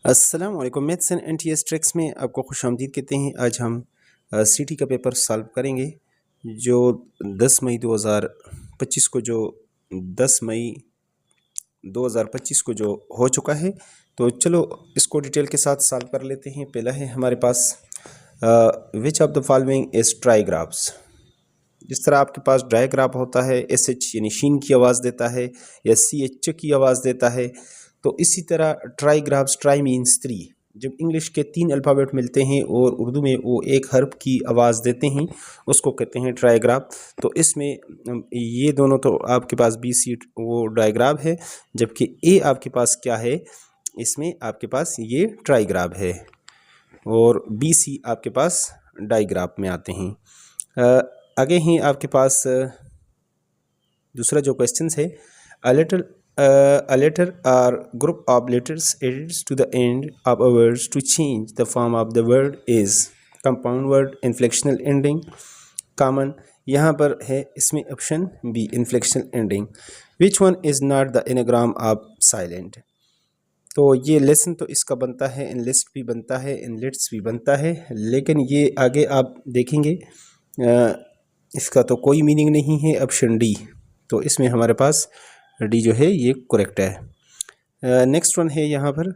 अस्सलाम वालेकुम। Maths and NTS tricks में आपको खुशामदीद कहते हैं। आज हम सीटी का पेपर सॉल्व करेंगे जो 10 मई 2025 को जो 10 मई 2025 को जो हो चुका है। तो चलो इसको डिटेल के साथ सॉल्व कर लेते हैं। पहला है हमारे पास which of the following is trigraphs. जिस तरह आपके पास डायग्राफ होता है एस एच यानी शीन की आवाज़ देता है या सी एच की आवाज़ देता है, तो इसी तरह ट्राईग्राफ्स, ट्राई मीन्स 3, जब इंग्लिश के 3 अल्फ़ाबेट मिलते हैं और उर्दू में वो एक हर्फ की आवाज़ देते हैं उसको कहते हैं ट्राईग्राफ। तो इसमें ये दोनों तो आपके पास बी सी वो डायग्राफ है, जबकि ए आपके पास क्या है, इसमें आपके पास ये ट्राईग्राफ है और बी सी आपके पास डायग्राफ में आते हैं। आगे ही आपके पास दूसरा जो क्वेश्चन है, a letter or group of letters added to the end of a word to change the form of the word is compound word, inflectional ending, common। यहाँ पर है इसमें option B inflectional ending। which one is not the anagram of silent। तो ये lesson तो इसका बनता है, इन लिस्ट भी बनता है, इन लिट्स भी बनता है, लेकिन ये आगे आप देखेंगे इसका तो कोई मीनिंग नहीं है। ऑप्शन डी, तो इसमें हमारे पास डी जो है ये करेक्ट है। नेक्स्ट वन है यहाँ पर,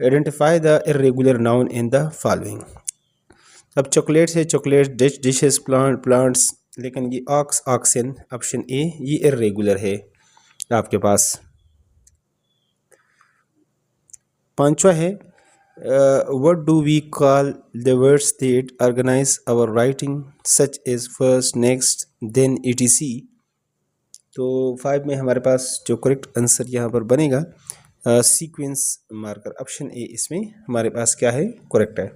identify the irregular noun in the following. अब चॉकलेट्स है, चॉकलेट, डिशेस, प्लांट्स, लेकिन ये ऑक्स, ऑक्सन, ऑप्शन ए ये इर्रेगुलर है आपके पास। पांचवा है, what do we call the words that organize our writing such as first, next, then etc। तो 5 में हमारे पास जो करेक्ट आंसर यहाँ पर बनेगा सीक्वेंस मार्कर, ऑप्शन ए इसमें हमारे पास क्या है, करेक्ट है।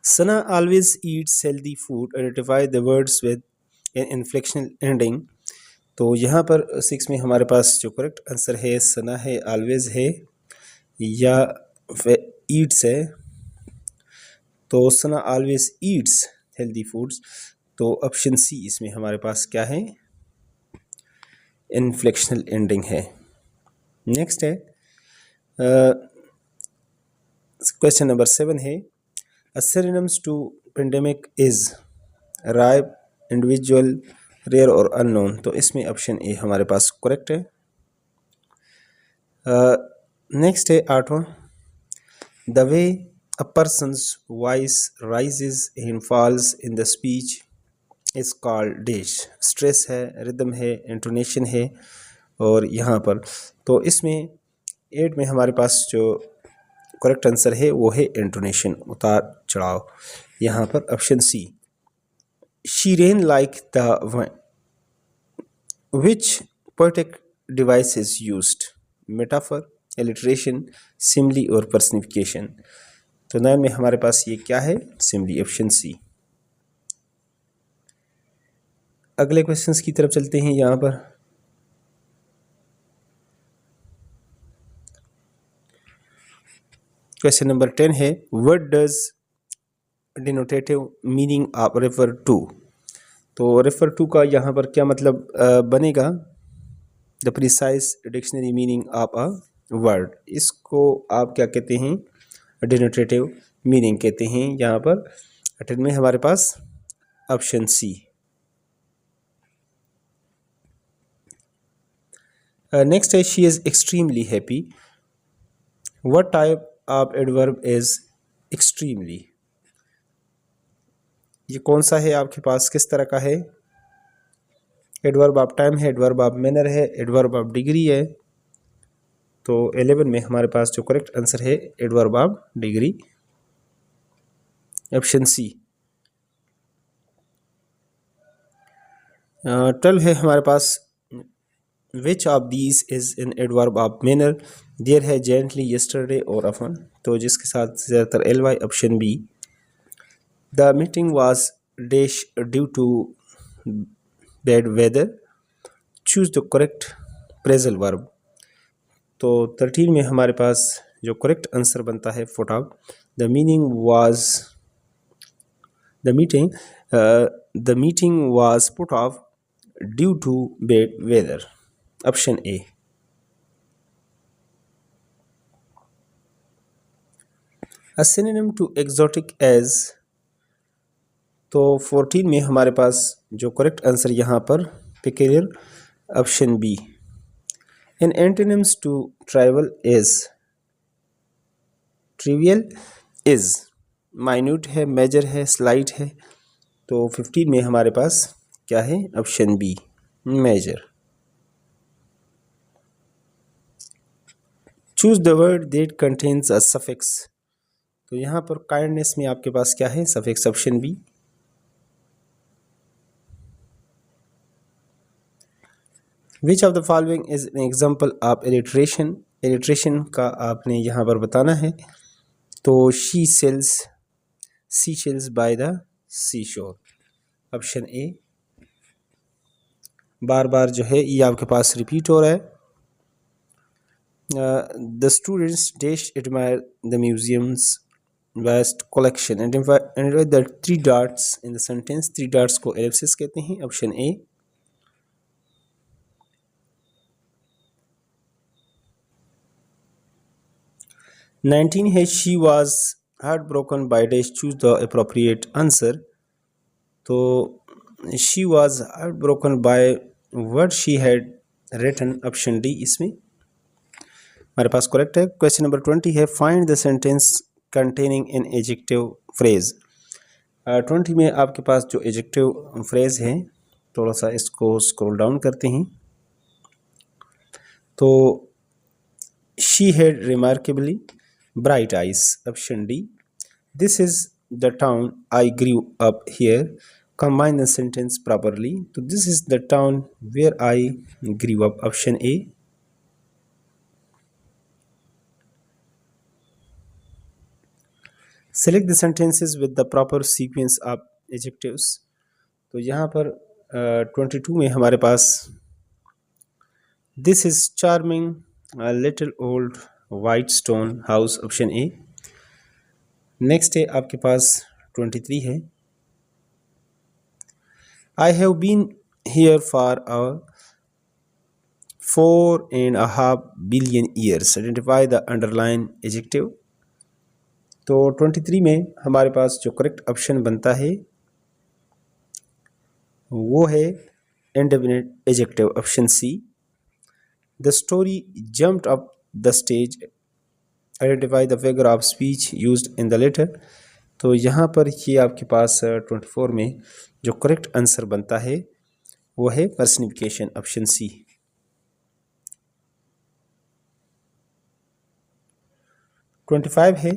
Sana always eats healthy food, identify the words with an inflectional ending. तो यहाँ पर 6 में हमारे पास जो करेक्ट आंसर है सना है, ऑलवेज है या ईट्स है। तो Sana always eats healthy foods, तो ऑप्शन सी इसमें हमारे पास क्या है, इन्फ्लेक्शनल एंडिंग है। नेक्स्ट है क्वेश्चन नंबर 7 है, synonyms to pandemic is rife, individual, rare और अननोन। तो इसमें ऑप्शन ए हमारे पास करेक्ट है। नेक्स्ट है 8वां, the way a person's voice rises and falls in the speech is called dash. Stress है, रिदम है, इंटोनेशन है, और यहाँ पर तो इसमें 8 में हमारे पास जो करेक्ट आंसर है वो है इंटोनेशन, उतार चढ़ाव। यहाँ पर option C, she ran like the which poetic device is used, metaphor, alliteration, simile और पर्सनिफिकेशन। तो 9 में हमारे पास ये क्या है, सिमली, ऑप्शन सी। अगले क्वेश्चंस की तरफ चलते हैं। यहाँ पर क्वेश्चन नंबर 10 है, what does denotative meaning of refer to. तो रेफर टू का यहाँ पर क्या मतलब बनेगा, the precise dictionary meaning of a word. इसको आप क्या कहते हैं, डिनोटेटिव मीनिंग कहते हैं। यहाँ पर 10 में हमारे पास ऑप्शन सी। नेक्स्ट है, she is extremely happy. What type of adverb is extremely. ये कौन सा है आपके पास, किस तरह का है, एडवर्ब ऑफ टाइम है, एडवर्ब ऑफ मैनर है, एडवर्ब ऑफ डिग्री है। तो 11 में हमारे पास जो करेक्ट आंसर है adverb of degree, option C. 12 है हमारे पास, which of these is in adverb of manner. There है, जेंटली, यस्टरडे और ऑफन। तो जिसके साथ ज़्यादातर L Y, option B. The meeting was dash due to bad weather, choose the correct phrasal verb. तो 13 में हमारे पास जो करेक्ट आंसर बनता है put off, the meaning was the meeting was put off due to bad weather, option A. A synonym to exotic as, तो 14 में हमारे पास जो करेक्ट आंसर यहाँ पर peculiar, option B. An antonyms to trivial is, trivial is, minute है, major है, slight है, तो 15 में हमारे पास क्या है, option B, major. Choose the word that contains a suffix, तो यहाँ पर काइंडनेस में आपके पास क्या है, suffix, option B. Which of the following is an example of alliteration, alliteration का आपने यहाँ पर बताना है, तो she sells sea shells by the सी शोर, ऑप्शन ए। बार बार जो है ये आपके पास रिपीट हो रहा है। The students dash admire the museum's vast collection, and the three dots in the sentence, three dots को एलिप्सिस कहते हैं, ऑप्शन ए। नाइनटीन है she was heart broken by dash, choose the appropriate answer, तो she was heart broken by word she had written, option D इसमें हमारे पास correct है। Question number 20 है find the sentence containing an adjective phrase. 20 में आपके पास जो adjective phrase है, थोड़ा सा इसको स्क्रॉल डाउन करते हैं, तो she had remarkably bright eyes, option D. This is the town I grew up here, combine the sentence properly, तो this is the town where I grew up, option A. Select the sentences with the proper sequence of adjectives, तो यहाँ पर 22 में हमारे पास this is charming little old white stone house, option A. Next है आपके पास 23 है I have been here for 4.5 billion years, identify the underline adjective, तो 23 में हमारे पास जो करेक्ट ऑप्शन बनता है वो है indefinite adjective, option C. The story jumped up the stage, identify the figure of speech used in the letter, तो यहाँ पर ये आपके पास 24 में जो करेक्ट आंसर बनता है वो है पर्सनिफिकेशन, ऑप्शन सी। ट्वेंटी 25 है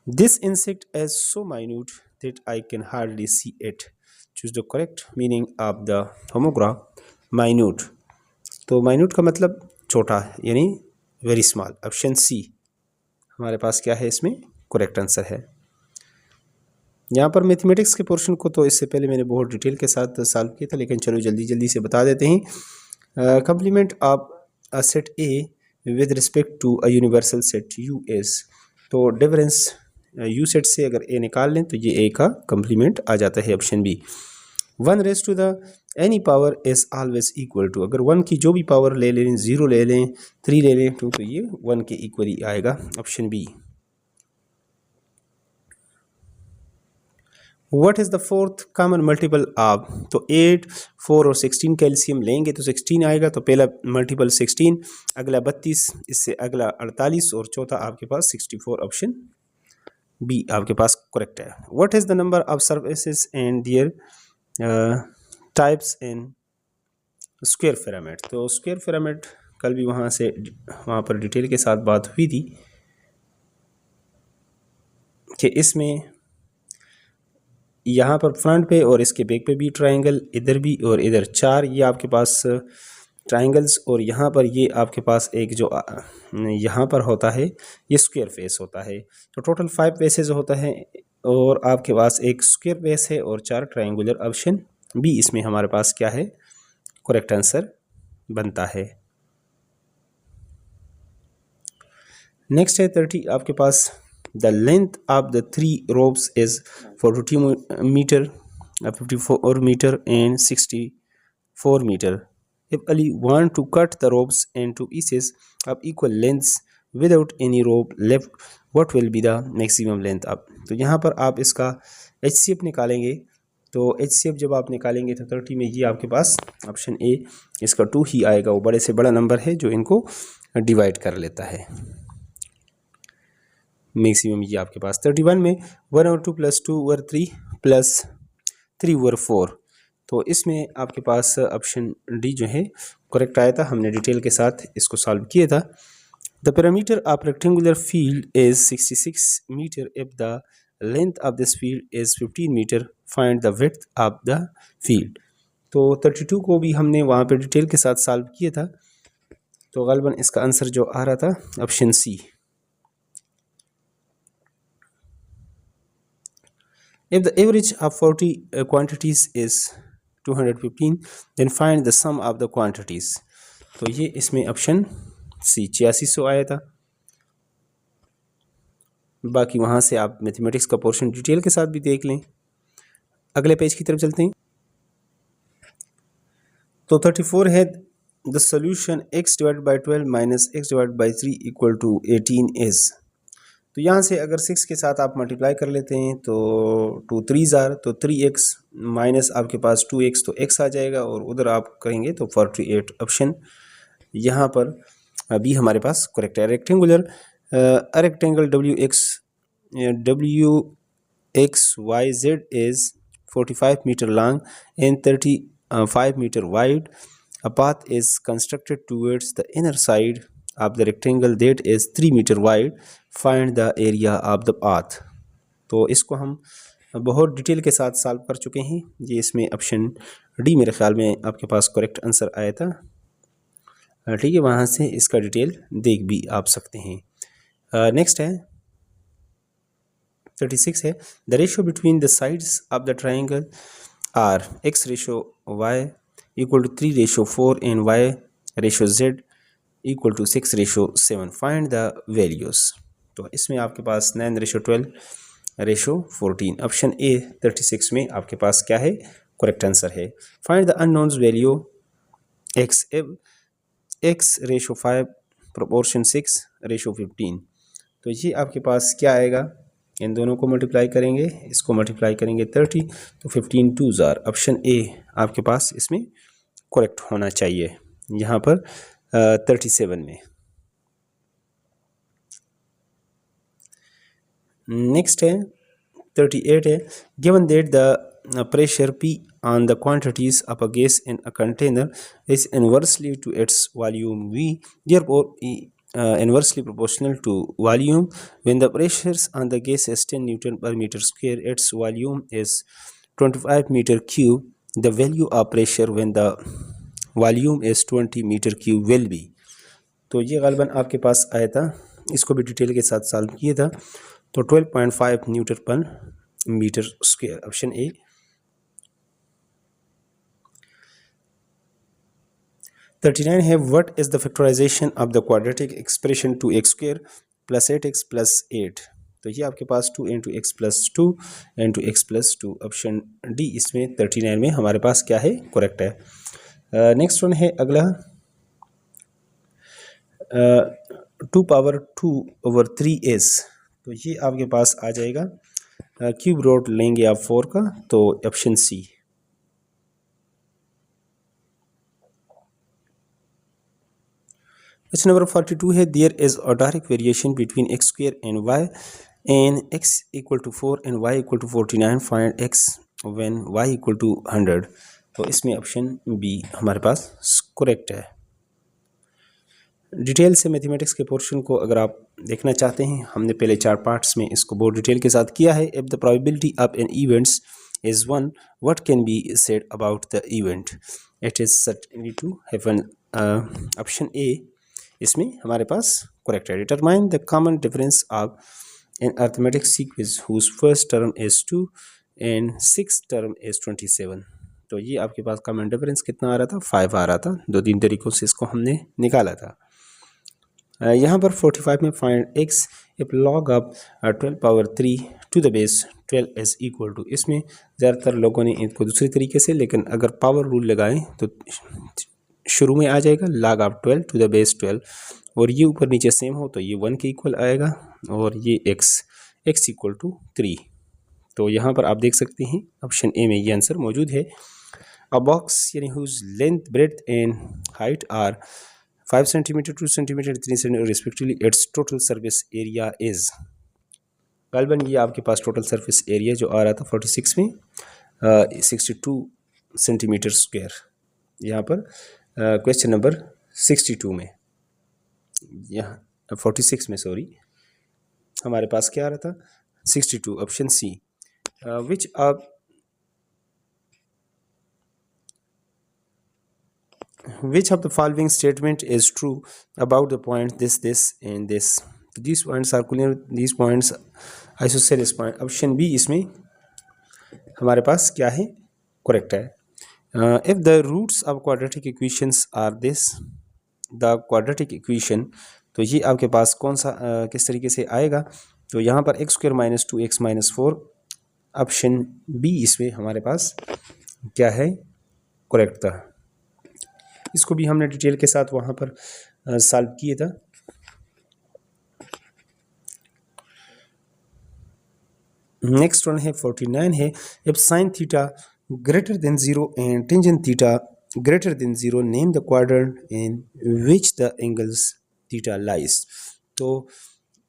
this insect is so minute that I can hardly see it, choose the correct meaning of the homograph minute, तो माइन्यूट का मतलब छोटा यानी वेरी स्मॉल, ऑप्शन सी हमारे पास क्या है इसमें करेक्ट आंसर है। यहाँ पर मैथमेटिक्स के पोर्शन को तो इससे पहले मैंने बहुत डिटेल के साथ सॉल्व किया था, लेकिन चलो जल्दी जल्दी से बता देते हैं। Complement of a set A with respect to a universal set U is, तो डिफरेंस यू सेट से अगर ए निकाल लें तो ये ए का कंप्लीमेंट आ जाता है, option B. 1 raise to the any power is always equal to, अगर 1 की जो भी पावर ले लें, 0 ले लें, 3 ले लें, 2, तो ये 1 के इक्वल ही आएगा, option B. What is the fourth common multiple of, तो 8, 4 और 16 कैल्शियम लेंगे तो 16 आएगा, तो पहला मल्टीपल 16, अगला 32, इससे अगला 48 और चौथा आपके पास 64, ऑप्शन बी आपके पास करेक्ट है। What is the number of surfaces and there types in square pyramid, तो स्क्वायर पिरामिड कल भी वहाँ पर डिटेल के साथ बात हुई थी कि इसमें यहाँ पर फ्रंट पे और इसके बैक पे भी ट्रायंगल, इधर भी और इधर 4 ये आपके पास ट्रायंगल्स, और यहाँ पर ये आपके पास एक जो यहाँ पर होता है ये स्क्वायर फेस होता है, तो टोटल 5 फेसेस होता है और आपके पास एक स्क्वायर फेस है और 4 ट्रायंगुलर, ऑप्शन बी इसमें हमारे पास क्या है करेक्ट आंसर बनता है। नेक्स्ट है 30 आपके पास the length of the 3 ropes is 42 metre, 54 metre and 64 metre. If Ali want to cut the ropes into pieces of equal lengths without any rope left, what will be the maximum length अब। तो यहाँ पर आप इसका HCF निकालेंगे। तो HCF जब आप निकालेंगे तो 30 में ये आपके पास ऑप्शन ए इसका 2 ही आएगा। वो बड़े से बड़ा नंबर है जो इनको डिवाइड कर लेता है। मैक्सिमम ये आपके पास 31 में 1 और 2 + 2 = 3 + 3 = 4। तो इसमें आपके पास ऑप्शन डी जो है करेक्ट आया था। हमने डिटेल के साथ इसको सॉल्व किया था। The parameter of rectangular field is 66 metre if the length of this field is 15 metre, find the width of the field. तो 32 को भी हमने वहाँ पे डिटेल के साथ सॉल्व किया था। तो ग़ालिबन इसका आंसर जो आ रहा था option C. If the average of 40 quantities is 215, then find the sum of the quantities। तो ये इसमें ऑप्शन सी 8600 आया था। बाकी वहाँ से आप मैथमेटिक्स का पोर्शन डिटेल के साथ भी देख लें। अगले पेज की तरफ चलते हैं। तो 34 है the solution x / 12 - x / 3 = 18 is. तो यहाँ से अगर 6 के साथ आप मल्टीप्लाई कर लेते हैं तो 2 3 ज़ार तो 3x माइनस आपके पास 2x तो x आ जाएगा और उधर आप करेंगे तो 48 ऑप्शन यहाँ पर अभी हमारे पास करेक्ट है। Rectangular rectangle WXYZ is 45 metre long and 35 metre wide. A path is constructed towards the inner side of the rectangle that is 3 meter wide. Find the area of the path। तो इसको हम बहुत detail के साथ solve कर चुके हैं। ये इसमें ऑप्शन डी मेरे ख्याल में आपके पास करेक्ट आंसर आया था। ठीक है, वहाँ से इसका डिटेल देख भी आप सकते हैं। नेक्स्ट है 36 है the ratio between the sides of the triangle are x/y = 3/4 and y/z = 6/7। Find the values. तो इसमें आपके पास 9/12/14 ऑप्शन ए 36 में आपके पास क्या है करेक्ट आंसर है। Find the unknowns value x if x/5 proportion 6/15। तो ये आपके पास क्या आएगा, इन दोनों को मल्टीप्लाई करेंगे, इसको मल्टीप्लाई करेंगे 30 तो 15 2 ज़ार ऑप्शन ए आपके पास इसमें करेक्ट होना चाहिए यहाँ पर 37 में। नेक्स्ट है 38 है given that the pressure P on the quantities of a gas in a container is inversely to its volume V, therefore inversely proportional to volume. When the pressures on the gas is 10 Newton per meter square, its volume is 25 meter cube. The value of pressure when the volume is 20 meter cube will be। तो ये ग़ालिबन आपके पास आया था, इसको भी detail के साथ solve किया था। तो 12.5 न्यूटन पर मीटर स्क्वायर ऑप्शन ए। 39 है what is the factorization of the quadratic expression 2x² + 8x + 8। तो ये आपके पास 2 × x + 2 × x + 2 ऑप्शन डी इसमें 39 में हमारे पास क्या है करेक्ट है। नेक्स्ट वन है अगला 2^2/3 तो ये आपके पास आ जाएगा क्यूब रूट लेंगे आप 4 का तो ऑप्शन सी। क्वेश्चन नंबर 42 है there is a direct variation between x² and y and x = 4 and y = 49। Find x when y = 100। तो इसमें ऑप्शन बी हमारे पास करेक्ट है। डिटेल से मैथमेटिक्स के पोर्शन को अगर आप देखना चाहते हैं, हमने पहले 4 पार्ट्स में इसको बहुत डिटेल के साथ किया है। If the probability of an events is 1, what can be said about the event, it is certainly to happen. Option A इसमें हमारे पास करेक्ट है। Determine the common difference of an arithmetic sequence whose first term is 2 and 6th term is 27। तो ये आपके पास common difference कितना आ रहा था 5 आ रहा था। 2-3 तरीक़ों से इसको हमने निकाला था। यहाँ पर 45 में find x if log of 12^3 to the base 12 is equal to. इसमें ज़्यादातर लोगों ने इनको दूसरे तरीके से, लेकिन अगर पावर रूल लगाएं तो शुरू में आ जाएगा log of 12 to the base 12 और ये ऊपर नीचे सेम हो तो ये 1 के इक्वल आएगा। और ये x इक्वल टू 3। तो यहाँ पर आप देख सकते हैं ऑप्शन ए में ये आंसर मौजूद है। अ बॉक्स यानी whose length breadth and height are 5 centimetre 2 centimetre 3 centimetre respectively its total surface area is. गालबन ये आपके पास टोटल सरफेस एरिया जो आ रहा था 46 में 62 सेंटीमीटर स्क्वायर। यहाँ पर क्वेश्चन नंबर 62 में, यहाँ 46 में सॉरी, हमारे पास क्या आ रहा था 62, option C. Which of the following statement is true about the point this and this? These points are clear, these points isosceles point, option B इसमें हमारे पास क्या है, करेक्ट है। If the roots of quadratic equations are this, the quadratic equation, तो ये आपके पास कौन सा किस तरीके से आएगा, तो यहाँ पर x square minus 2x minus 4, option B इसमें हमारे पास क्या है, करेक्ट था। इसको भी हमने डिटेल के साथ वहाँ पर सॉल्व किए था। नेक्स्ट वन है 49 है, if sine theta greater than 0 and tangent theta greater than 0 name the quadrant in which the angles theta lies. तो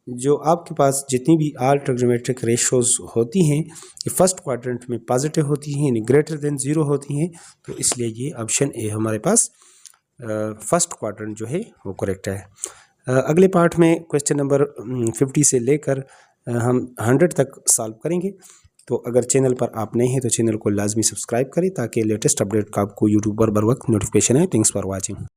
जो आपके पास जितनी भी ऑल ट्रिग्नोमेट्रिक रेशोज होती हैं ये फर्स्ट क्वाड्रेंट में पॉजिटिव होती हैं, यानी ग्रेटर देन 0 होती हैं, तो इसलिए ये ऑप्शन ए हमारे पास फर्स्ट क्वाड्रेंट जो है वो करेक्ट है। अगले पार्ट में क्वेश्चन नंबर 50 से लेकर हम 100 तक सॉल्व करेंगे। तो अगर चैनल पर आप नए हैं तो चैनल को लाजमी सब्सक्राइब करें ताकि लेटेस्ट अपडेट का आपको यूट्यूब पर बर वक्त नोटिफिकेशन है। Thanks for watching.